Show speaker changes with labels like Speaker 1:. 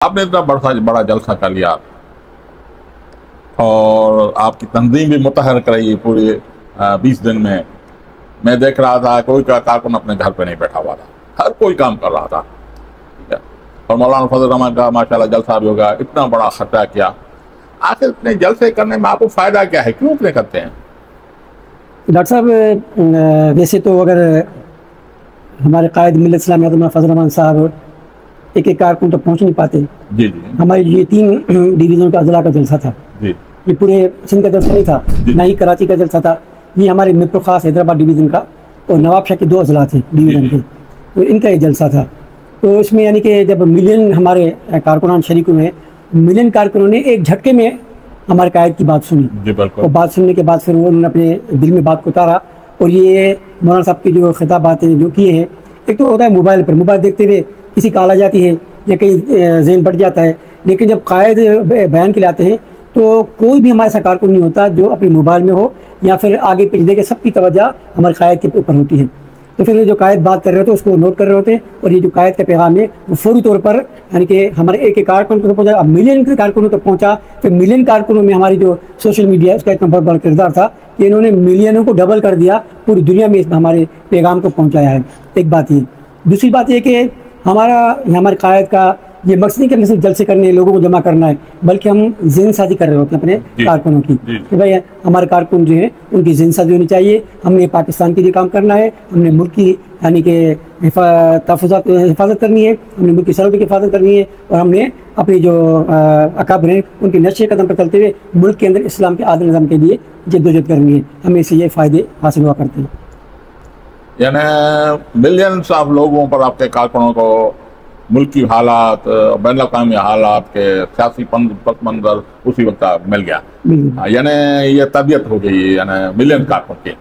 Speaker 1: आपने इतना बड़ा जलसा कर लिया और आपकी तंजीम भी मुतहर कराई पूरे 20 दिन में। मैं देख रहा था कोई कारकुन अपने घर पे नहीं बैठा हुआ था, हर कोई काम कर रहा था। और मौलाना फजल रहमान का माशाल्लाह जलसा भी होगा, इतना बड़ा खर्चा किया। आखिर इतने जलसे करने में आपको फायदा क्या है, क्यों इतने करते हैं?
Speaker 2: डॉक्टर साहब, वैसे तो अगर हमारे कायद मिल्लत इस्लामिया फजल रहमान साहब एक एक कारकुन तो पहुंच नहीं पाते।
Speaker 1: जी जी।
Speaker 2: हमारी ये 3 डिवीजन का अजला का जलसा था
Speaker 1: जी।
Speaker 2: ये पूरे सिंध का जलसा नहीं था, ना ही कराची का जलसा था। ये हमारे मिरपुर खास हैदराबाद डिवीज़न का और नवाब शाह के 2 अजला थे डिवीज़न के, तो इनका ये जलसा था। तो इसमें यानी कि जब मिलियन हमारे कारकुनान शरीक हुए, मिलियन कारकुनों ने एक झटके में हमारे कायद की बात सुनी और बात सुनने के बाद फिर उन्होंने अपने दिल में बात को उतारा। और ये मौलाना साहब की जो खिताबातें जो किए हैं, एक तो होता है मोबाइल देखते हुए किसी कॉल आ जाती है या कहीं जहन बढ़ जाता है, लेकिन जब कायद बयान के लाते हैं तो कोई भी हमारे साथ कारकुन नहीं होता जो अपने मोबाइल में हो या फिर आगे पीछे देखे, सबकी तवज्जो हमारे कायद के ऊपर होती है। तो फिर जो कायद बात कर रहे होते हैं उसको नोट कर रहे होते हैं और ये जो कायद का पैगाम है वो फौरी तौर पर यानी कि हमारे एक कारकुन को पहुंचा, अब मिलियन के कारकुनों तक पहुंचा। फिर मिलियन कारकुनों में हमारी जो सोशल मीडिया उसका इतना बहुत बड़ा किरदार था कि इन्होंने मिलियनों को डबल कर दिया, पूरी दुनिया में हमारे पैगाम को पहुँचाया है। एक बात ये। दूसरी बात ये कि हमारे कायद का ये मकसद नहीं कि सिर्फ जलसे करने लोगों को जमा करना है, बल्कि हम ज़हन साजी कर रहे होते हैं अपने कारकुनों की कि भाई हमारे कारकुन जो है उनकी ज़हन साजी होनी चाहिए। हमने पाकिस्तान के लिए काम करना है, हमने मुल्क की यानी कि हिफाजत करनी है, हमने मुल्क की सरहद की हिफाजत करनी है और हमने अपनी जो अकाबर हैं उनके नक्शे कदम पर चलते हुए मुल्क के अंदर इस्लाम के आदल निज़ाम के लिए जद्दोजहद करनी है। हमें इससे ये फ़ायदे हासिल हुआ करते हैं।
Speaker 1: यानी मिलियंस ऑफ लोगों पर आपके कारकुनों को मुल्की हालात, बैन अवी हालात के सियासी पस मंजर उसी वक्त मिल गया, यानी ये तबीयत हो गई यानी मिलियन कारकुन की।